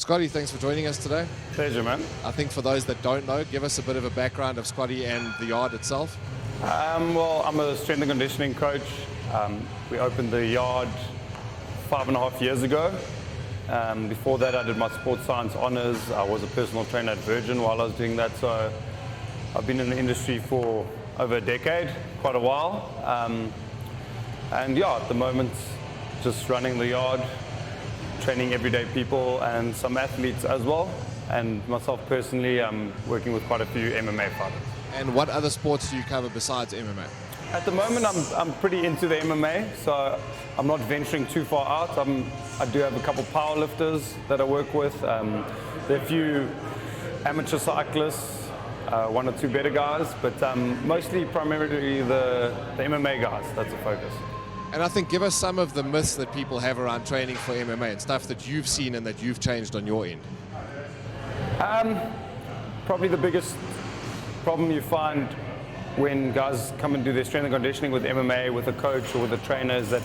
Scottie, thanks for joining us today. Pleasure, man. I think for those that don't know, give us a bit of a background of Scottie and the yard itself. Well, I'm a strength and conditioning coach. We opened the yard 5.5 years ago. Before that, I did my sports science honors. I was a personal trainer at Virgin while I was doing that. So I've been in the industry for over a decade, quite a while. And yeah, at the moment, just running the yard, training everyday people and some athletes as well. And myself personally, I'm working with quite a few MMA fighters. And what other sports do you cover besides MMA? At the moment, I'm pretty into the MMA, so I'm not venturing too far out. I do have a couple powerlifters that I work with. There are a few amateur cyclists, one or two better guys, but mostly primarily the MMA guys, that's the focus. And I think give us some of the myths that people have around training for MMA and stuff that you've seen and that you've changed on your end. Probably the biggest problem you find when guys come and do their strength and conditioning with MMA, with a coach or with a trainer, is that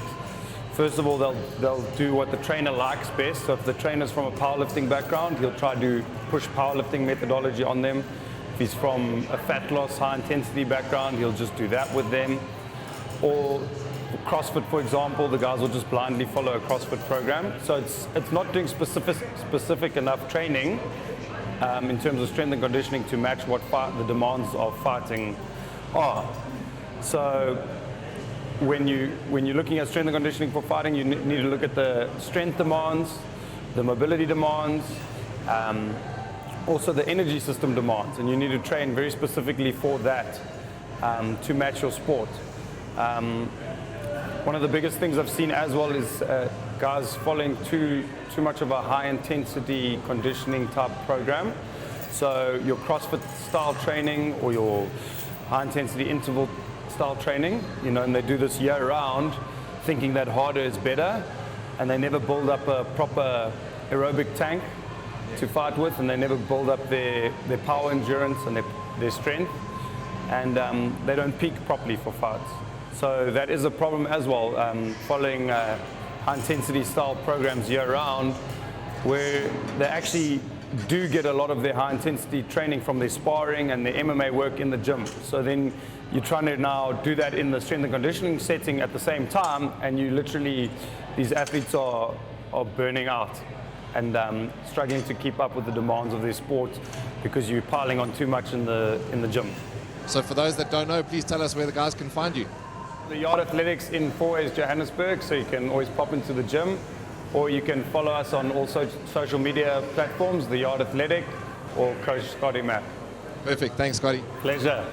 first of all they'll do what the trainer likes best. So if the trainer's from a powerlifting background, he'll try to push powerlifting methodology on them. If he's from a fat loss, high intensity background, he'll just do that with them. Or CrossFit, for example, the guys will just blindly follow a CrossFit program. So it's not doing specific enough training in terms of strength and conditioning to match what the demands of fighting are. So when you're looking at strength and conditioning for fighting, you need to look at the strength demands, the mobility demands, also the energy system demands, and you need to train very specifically for that to match your sport. One of the biggest things I've seen as well is guys following too much of a high intensity conditioning type program. So your CrossFit style training or your high intensity interval style training, and they do this year round thinking that harder is better, and they never build up a proper aerobic tank to fight with, and they never build up their power endurance and their strength, and they don't peak properly for fights. So that is a problem as well, following high intensity style programs year round, where they actually do get a lot of their high intensity training from their sparring and their MMA work in the gym. So then you're trying to now do that in the strength and conditioning setting at the same time, and these athletes are burning out and struggling to keep up with the demands of their sport because you're piling on too much in the gym. So for those that don't know, please tell us where the guys can find you. The Yard Athletics in Fourways, Johannesburg, so you can always pop into the gym, or you can follow us on all social media platforms, The Yard Athletic or Coach Scottie Mac. Perfect. Thanks, Scottie. Pleasure.